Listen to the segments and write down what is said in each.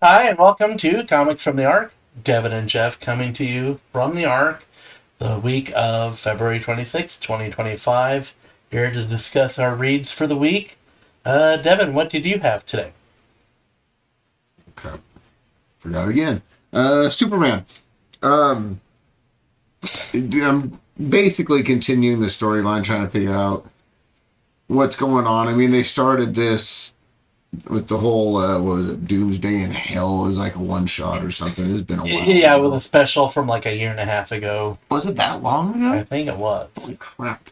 Hi, and welcome to Comics from the Ark. Devin and Jeff coming to you from the Ark the week of February 26th, 2025. Here to discuss our reads for the week. Devin, what did you have today? Okay. Forgot again. Superman. I'm basically continuing the storyline, trying to figure out what's going on. I mean, they started this with the whole, what was it, Doomsday in Hell is like a one-shot or something. It's been a while. Yeah, with a special from like a year and a half ago. Was it that long I ago? think it was. Holy crap.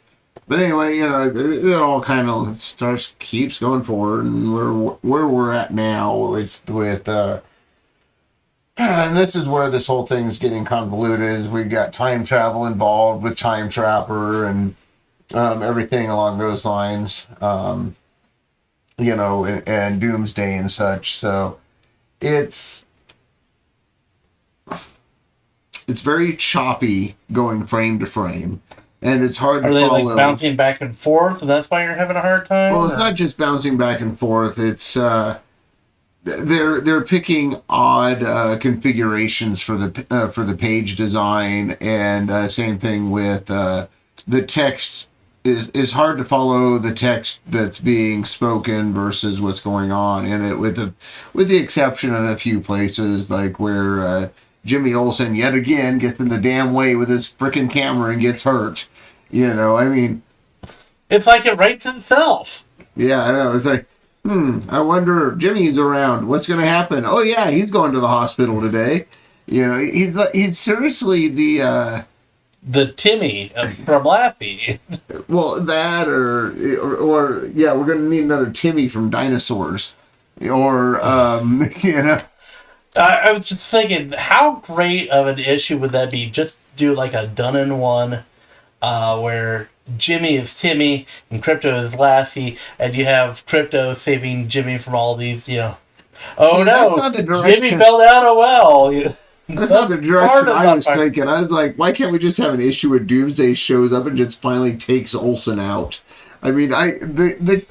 But anyway, it all kind of keeps going forward, and where we're at now with and this is where this whole thing's getting convoluted. Is we've got time travel involved with Time Trapper and everything along those lines, and Doomsday and such. So it's very choppy going frame to frame, and it's hard to follow. Are they like bouncing back and forth, and that's why you're having a hard time? Well, it's not just bouncing back and forth. It's they're picking odd configurations for the page design, and same thing with the text is hard to follow the text that's being spoken versus what's going on in it, with the exception of a few places like where Jimmy Olsen yet again gets in the damn way with his frickin' camera and gets hurt. I mean, it's like it writes itself. Yeah, I know. It's like, I wonder if Jimmy's around. What's going to happen? Oh, yeah, he's going to the hospital today. He's seriously the Timmy from Lassie. Well, that or yeah, we're going to need another Timmy from Dinosaurs. Or, I was just thinking, how great of an issue would that be? Just do like a done-in-one where Jimmy is Timmy and Crypto is Lassie, and you have Crypto saving Jimmy from all these, oh no, Jimmy fell down a well. That's not the direction I was thinking. I was like, why can't we just have an issue where Doomsday shows up and just finally takes Olsen out? I mean, the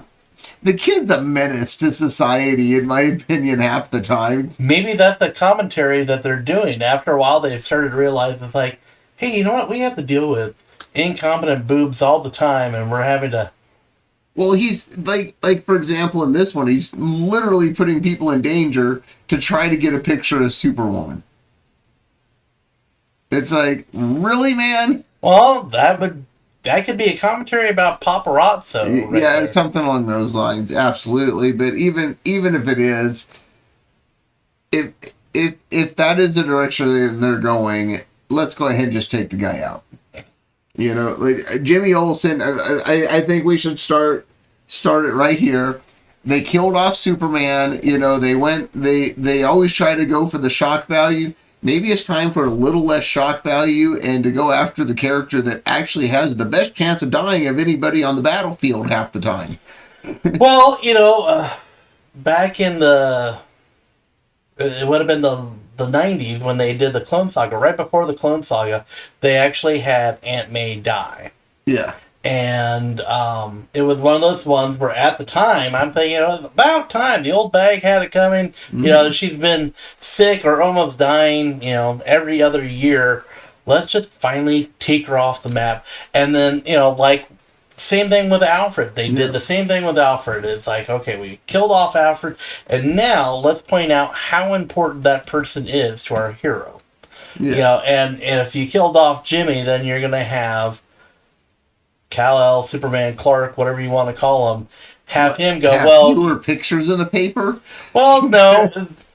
kid's a menace to society, in my opinion, half the time. Maybe that's the commentary that they're doing. After a while, they've started to realize it's like, hey, you know what? We have to deal with incompetent boobs all the time, and we're having to... Well, he's like for example, in this one, he's literally putting people in danger to try to get a picture of Superwoman. It's like, really, man? Well, that could be a commentary about paparazzo. Right there. Something along those lines, absolutely. But even if it is, if that is the direction they're going, let's go ahead and just take the guy out. Like Jimmy Olsen, I think we should start it right here. They killed off Superman. They always try to go for the shock value. Maybe it's time for a little less shock value and to go after the character that actually has the best chance of dying of anybody on the battlefield half the time. Well, back in it would have been the 90s when they did the Clone Saga. Right before the Clone Saga, they actually had Aunt May die. Yeah. And it was one of those ones where at the time, I'm thinking, it was about time. The old bag had it coming. Mm-hmm. She's been sick or almost dying, every other year. Let's just finally take her off the map. And then, same thing with Alfred. They did the same thing with Alfred. It's like, okay, we killed off Alfred, and now let's point out how important that person is to our hero. Yeah. And if you killed off Jimmy, then you're going to have Kal-El, Superman, Clark, whatever you want to call him, him go, fewer pictures in the paper? Well, no.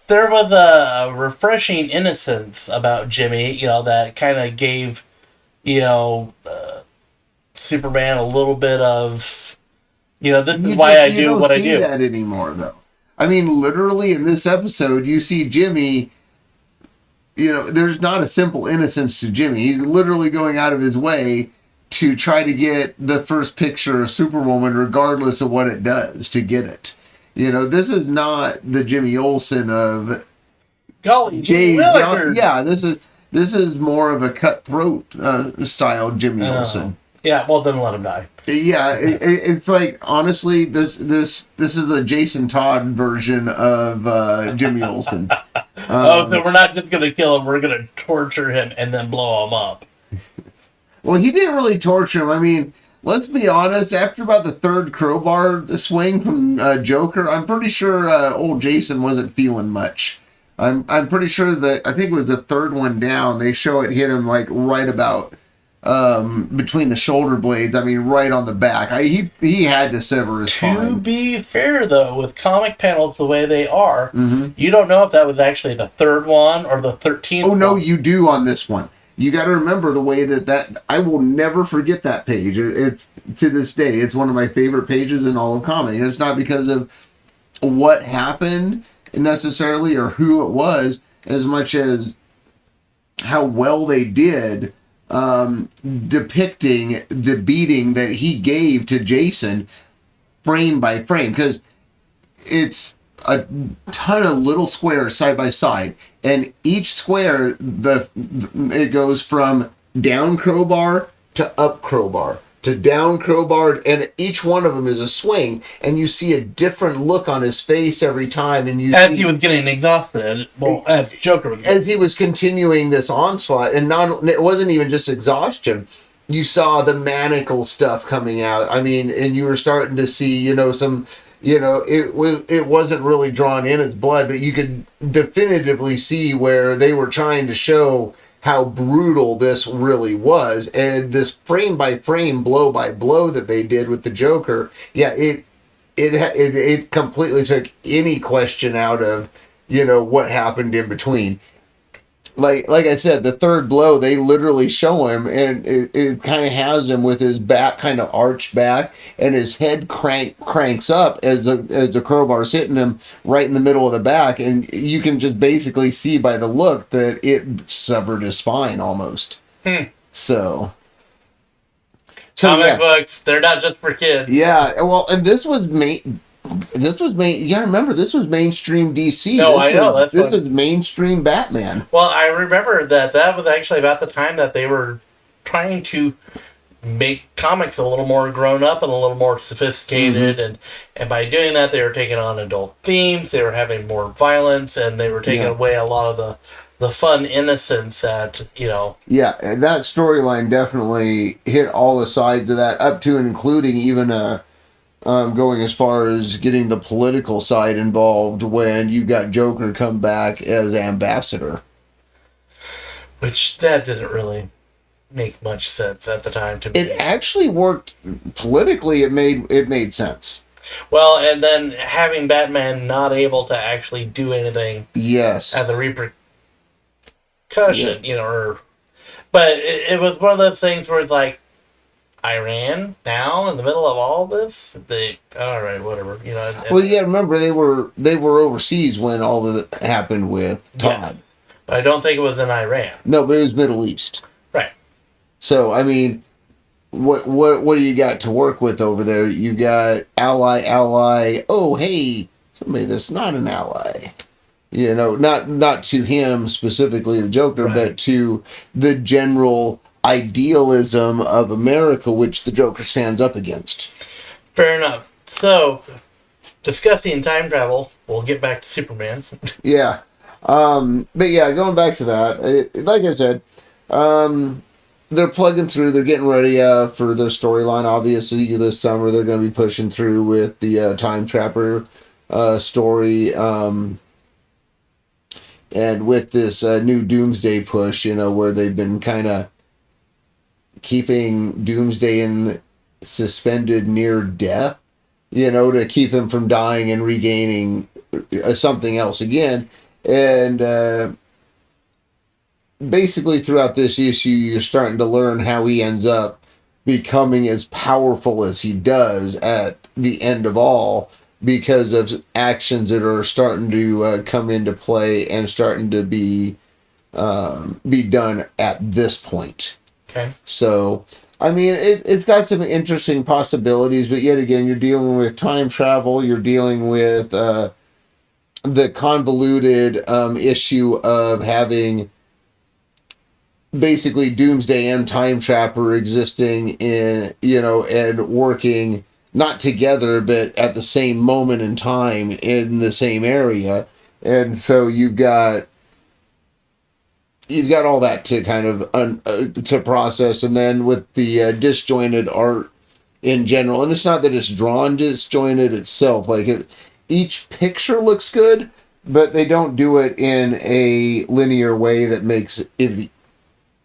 There was a refreshing innocence about Jimmy, that kind of gave, Superman a little bit of, this is why I do what I do. You don't see that anymore, though. I mean, literally in this episode, you see Jimmy, there's not a simple innocence to Jimmy. He's literally going out of his way to try to get the first picture of Superwoman, regardless of what it does, to get it. This is not the Jimmy Olsen of... Golly, Jimmy Willikers. Yeah, this is more of a cutthroat style Jimmy Olsen. Yeah, well, then let him die. Yeah, it's like honestly, this is a Jason Todd version of Jimmy Olsen. Oh, so we're not just gonna kill him; we're gonna torture him and then blow him up. Well, he didn't really torture him. I mean, let's be honest. After about the third crowbar swing from Joker, I'm pretty sure old Jason wasn't feeling much. I'm pretty sure that I think it was the third one down. They show it hit him like right about between the shoulder blades. I mean, right on the back. He had to sever his spine. To be fair, though, with comic panels the way they are, Mm-hmm. you don't know if that was actually the third one or the 13th. Oh no, one. you do on this one. You got to remember the way that I will never forget that page. It's to this day, it's one of my favorite pages in all of comics. And it's not because of what happened necessarily or who it was, as much as how well they did depicting the beating that he gave to Jason frame by frame, because it's a ton of little squares side by side, and each square it goes from down crowbar to up crowbar to down crowbar, and each one of them is a swing, and you see a different look on his face every time, and you as see, he was getting exhausted, well, as Joker was as he was continuing this onslaught, and it wasn't even just exhaustion. You saw the manacle stuff coming out. I mean, and you were starting to see, some, it wasn't really drawn in as blood, but you could definitively see where they were trying to show how brutal this really was, and this frame by frame, blow by blow that they did with the Joker. Yeah, it completely took any question out of what happened in between. Like I said, the third blow, they literally show him, and it kind of has him with his back kind of arched back, and his head cranks up as the crowbar's hitting him right in the middle of the back, and you can just basically see by the look that it severed his spine almost. So comic books, they're not just for kids. Yeah, well, and this was you gotta remember, this was mainstream DC. No, I know. This was mainstream Batman. Well, I remember that was actually about the time that they were trying to make comics a little more grown up and a little more sophisticated, Mm-hmm. and by doing that, they were taking on adult themes, they were having more violence, and they were taking away a lot of the fun innocence that, Yeah, and that storyline definitely hit all the sides of that, up to and including even going as far as getting the political side involved when you got Joker come back as ambassador. Which that didn't really make much sense at the time to me. It actually worked politically. It made sense. Well, and then having Batman not able to actually do anything, yes, as a repercussion, but it was one of those things where it's like, Iran now in the middle of all this, all right, whatever, well, yeah, remember they were overseas when all of it happened with Todd. Yes, but I don't think it was in Iran. No, but it was Middle East. Right. So I mean, what do you got to work with over there? You got ally. Oh, hey, somebody that's not an ally. Not to him specifically, the Joker, right, but to the general idealism of America, which the Joker stands up against. Fair enough. So, discussing time travel, we'll get back to Superman. Yeah. But yeah, going back to that, like I said, they're plugging through, they're getting ready for the storyline. Obviously, this summer they're going to be pushing through with the Time Trapper story. And with this new Doomsday push, where they've been kind of keeping Doomsday suspended near death, to keep him from dying and regaining something else again. And basically throughout this issue, you're starting to learn how he ends up becoming as powerful as he does at the end of all, because of actions that are starting to come into play and starting to be done at this point. Okay. So, I mean, it's got some interesting possibilities, but yet again, you're dealing with time travel. You're dealing with the convoluted issue of having basically Doomsday and Time Trapper existing in, and working not together, but at the same moment in time in the same area. And so you've got all that to kind of to process, and then with the disjointed art in general, and it's not that it's drawn disjointed itself, like each picture looks good, but they don't do it in a linear way that makes it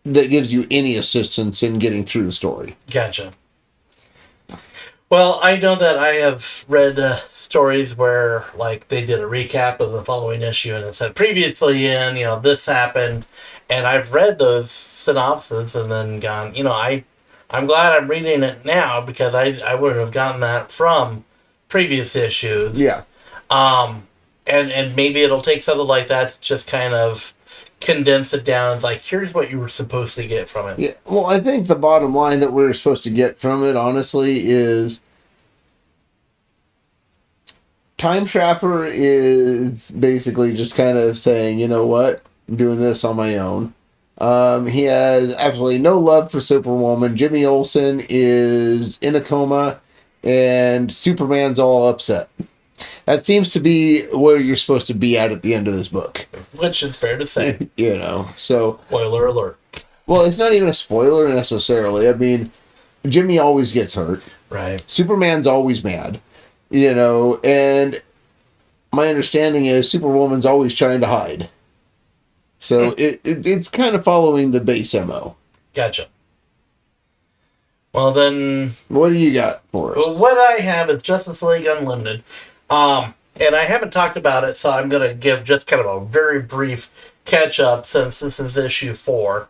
that gives you any assistance in getting through the story. Gotcha. Well, I know that I have read stories where, like, they did a recap of the following issue and it said previously in, this happened, and I've read those synopses and then gone, I'm glad I'm reading it now because I wouldn't have gotten that from previous issues. Yeah. And maybe it'll take something like that to just kind of condense it down. It's like, here's what you were supposed to get from it. Yeah. Well, I think the bottom line that we're supposed to get from it, honestly, is Time Trapper is basically just kind of saying, you know what, I'm doing this on my own. He has absolutely no love for Superwoman. Jimmy Olsen is in a coma, and Superman's all upset. That seems to be where you're supposed to be at the end of this book. Which is fair to say. So... Spoiler alert. Well, it's not even a spoiler necessarily. I mean, Jimmy always gets hurt. Right. Superman's always mad. And my understanding is Superwoman's always trying to hide. So it's kind of following the base MO. Gotcha. Well, then... What do you got for us? What I have is Justice League Unlimited. And I haven't talked about it, so I'm going to give just kind of a very brief catch-up since this is issue 4.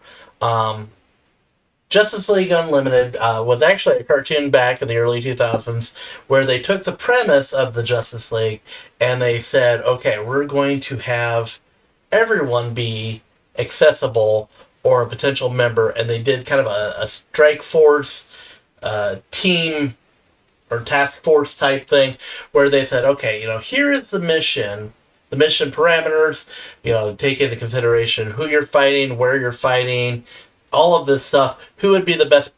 Justice League Unlimited was actually a cartoon back in the early 2000s where they took the premise of the Justice League and they said, okay, we're going to have everyone be accessible or a potential member, and they did kind of a strike force team or task force type thing where they said, okay, here is the mission parameters, take into consideration who you're fighting, where you're fighting, all of this stuff, who would be the best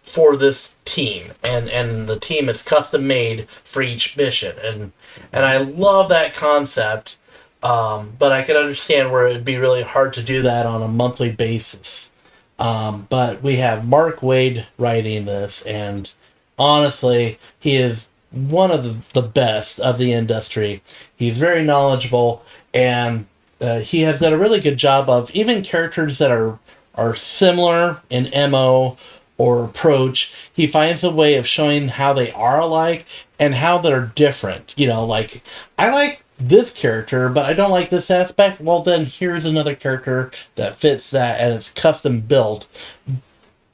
for this team, and the team is custom made for each mission, and I love that concept, but I can understand where it'd be really hard to do that on a monthly basis. But we have Mark Waid writing this, and honestly, he is one of the best of the industry. He's very knowledgeable, and he has done a really good job of even characters that are similar in MO or approach. He finds a way of showing how they are alike and how they're different. Like, I like this character, but I don't like this aspect. Well, then here's another character that fits that, and it's custom built.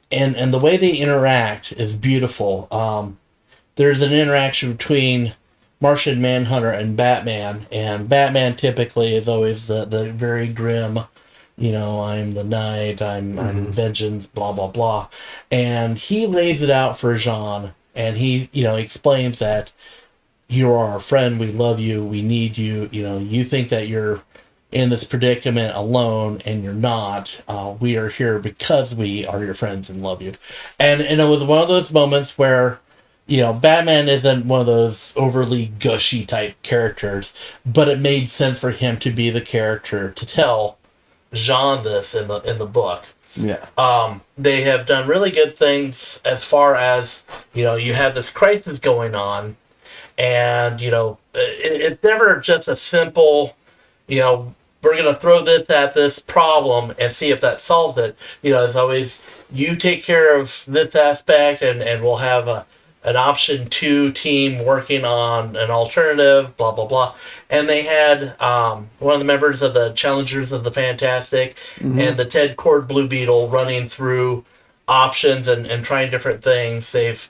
And the way they interact is beautiful. There's an interaction between Martian Manhunter and Batman typically is always the very grim, I'm the night, I'm vengeance, blah, blah, blah. And he lays it out for Jean, and he, explains that you are our friend, we love you, we need you, you think that you're in this predicament alone, and you're not. We are here because we are your friends and love you. And it was one of those moments where, Batman isn't one of those overly gushy type characters, but it made sense for him to be the character to tell Jean this in the book. Yeah. They have done really good things as far as, you have this crisis going on, and, it's never just a simple, we're going to throw this at this problem and see if that solves it. It's always, you take care of this aspect, and we'll have an option 2 team working on an alternative, blah, blah, blah. And they had one of the members of the Challengers of the Fantastic and the Ted Cord Blue Beetle running through options and trying different things. They've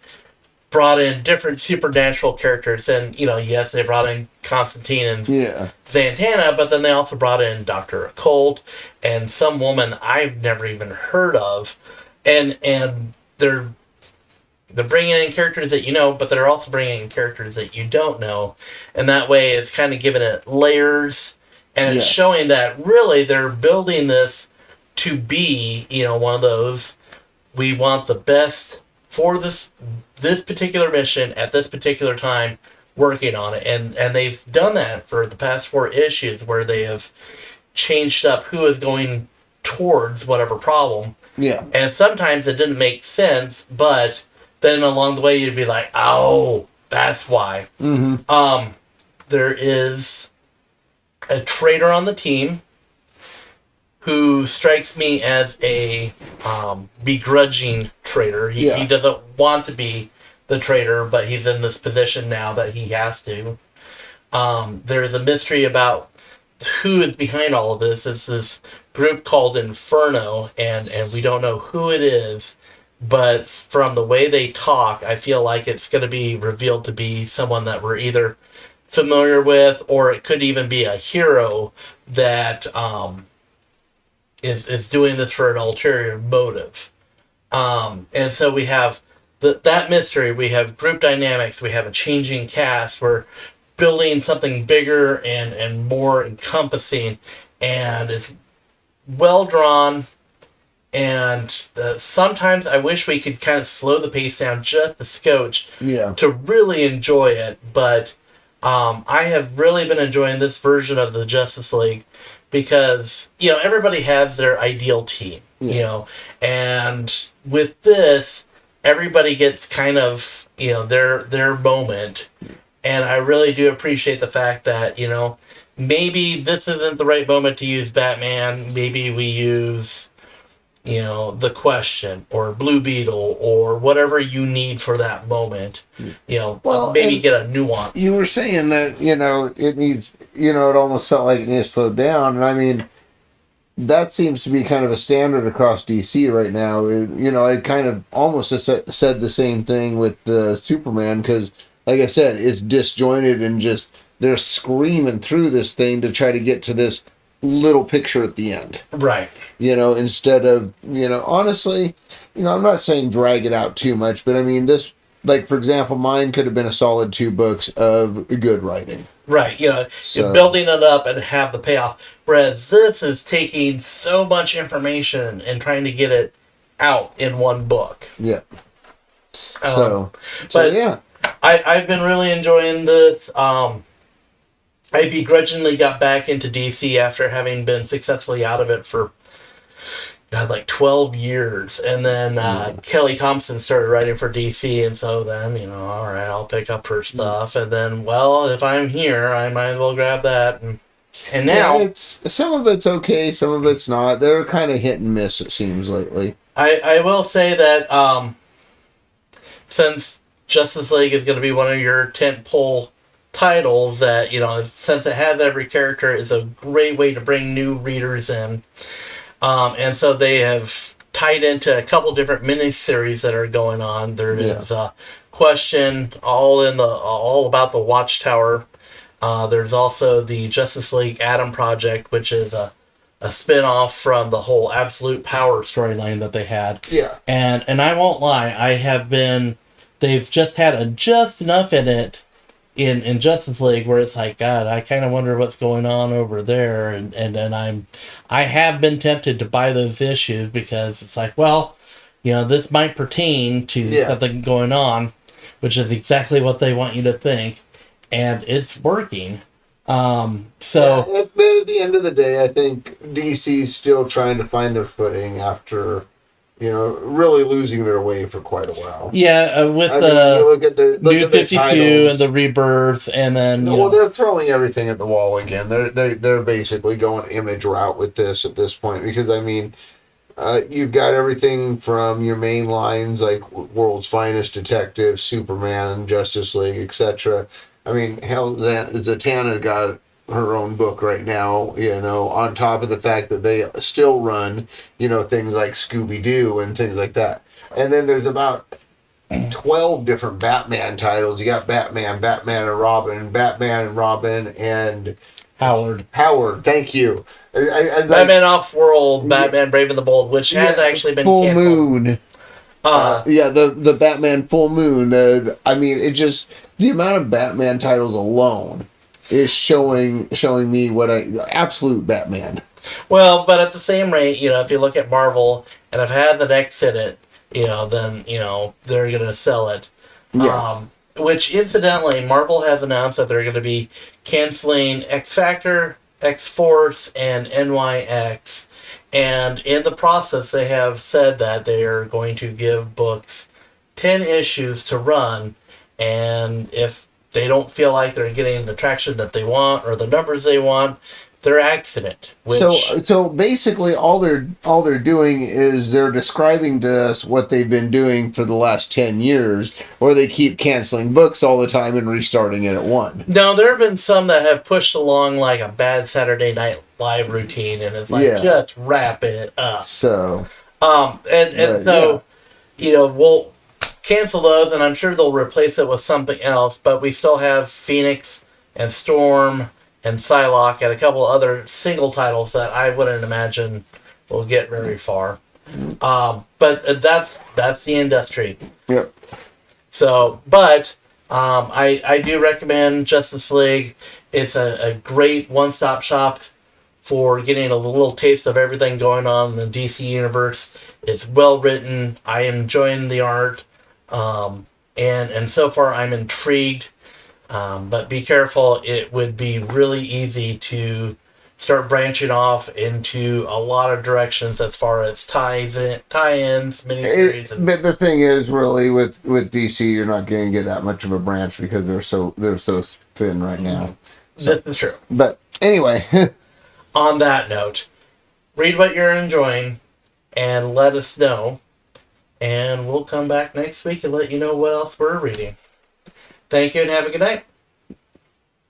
brought in different supernatural characters, and yes, they brought in Constantine and Zatanna, but then they also brought in Dr. Occult and some woman I've never even heard of, and they're bringing in characters that but they're also bringing in characters that you don't know, and that way it's kind of giving it layers, and it's showing that really they're building this to be, one of those. We want the best for this particular mission at this particular time, working on it, and they've done that for the past 4 issues, where they have changed up who is going towards whatever problem. Yeah. And sometimes it didn't make sense, but then along the way you'd be like, oh, that's why. Mm-hmm. There is a traitor on the team who strikes me as a begrudging traitor. He doesn't want to be the traitor, but he's in this position now that he has to. There is a mystery about who is behind all of this. It's this group called Inferno, and we don't know who it is, but from the way they talk, I feel like it's going to be revealed to be someone that we're either familiar with, or it could even be a hero that is doing this for an ulterior motive. And so we have that mystery, we have group dynamics, we have a changing cast, we're building something bigger and more encompassing, and it's well drawn. And sometimes I wish we could kind of slow the pace down just a scotch to really enjoy it. But I have really been enjoying this version of the Justice League because, everybody has their ideal team, and with this, everybody gets kind of, their moment. And I really do appreciate the fact that, maybe this isn't the right moment to use Batman. Maybe we use, the Question or Blue Beetle or whatever you need for that moment. Maybe get a nuance. You were saying that, it needs, it almost felt like it needs to slow down. And I mean, that seems to be kind of a standard across DC right now. I kind of almost said the same thing with Superman, because, like I said, it's disjointed and just they're screaming through this thing to try to get to this little picture at the end. Right. Instead of, honestly, I'm not saying drag it out too much, but I mean, this, like, for example, mine could have been a solid 2 books of good writing. Right. You're building it up and have the payoff. Whereas this is taking so much information and trying to get it out in one book. Yeah. But yeah. I've been really enjoying this. I begrudgingly got back into DC after having been successfully out of it for like 12 years. And then Kelly Thompson started writing for DC, and so then, all right, I'll pick up her stuff. And then, well, if I'm here, I might as well grab that. And now... some of it's okay, some of it's not. They're kind of hit and miss, it seems, lately. I will say that since Justice League is going to be one of your tentpole titles, that since it has every character, is a great way to bring new readers in, and so they have tied into a couple different miniseries that are going on. There is Question, all about the Watchtower. There's also the Justice League Atom Project, which is a spin-off from the whole Absolute Power storyline that they had. Yeah. And I won't lie, they've just had just enough in it in Justice League where it's like, God, I kind of wonder what's going on over there, and then I have been tempted to buy those issues because it's like, well, this might pertain to something going on, which is exactly what they want you to think, and it's working. But at the end of the day, I think DC's still trying to find their footing after, really losing their way for quite a while. Yeah, with look at New 52 and the Rebirth, and then they're throwing everything at the wall again. They're basically going image route with this at this point, because I mean, you've got everything from your main lines like World's Finest Detective, Superman, Justice League, etc. I mean, hell, Zatanna got her own book right now, on top of the fact that they still run, things like Scooby-Doo and things like that. And then there's about 12 different Batman titles. You got Batman and Robin, and Howard, thank you. Batman Off-World, Batman Brave and the Bold, which has actually been Full canceled. Moon. The Batman Full Moon. I mean, it just, the amount of Batman titles alone is showing me what absolute Batman. Well, but at the same rate, if you look at Marvel and have had the next hit it, then they're gonna sell it. Yeah. Which incidentally, Marvel has announced that they're going to be canceling X Factor, X Force, and NYX. And in the process, they have said that they are going to give books 10 issues to run. And if they don't feel like they're getting the traction that they want or the numbers they want, they're axing it. So basically, all they're doing is they're describing to us what they've been doing for the last 10 years, or they keep canceling books all the time and restarting it at one. No, there have been some that have pushed along like a bad Saturday Night Live routine, and it's like, just wrap it up. So, we'll cancel those, and I'm sure they'll replace it with something else. But we still have Phoenix and Storm and Psylocke and a couple other single titles that I wouldn't imagine will get very far. But that's the industry. Yep. So, but I do recommend Justice League. It's a great one-stop shop for getting a little taste of everything going on in the DC universe. It's well written. I am enjoying the art, and so far I'm intrigued. But be careful, it would be really easy to start branching off into a lot of directions as far as tie-ins, miniseries. But the thing is, really, with DC, you're not going to get that much of a branch because they're so thin right now. So, this is true. But anyway, on that note, read what you're enjoying and let us know. And we'll come back next week and let you know what else we're reading. Thank you and have a good night.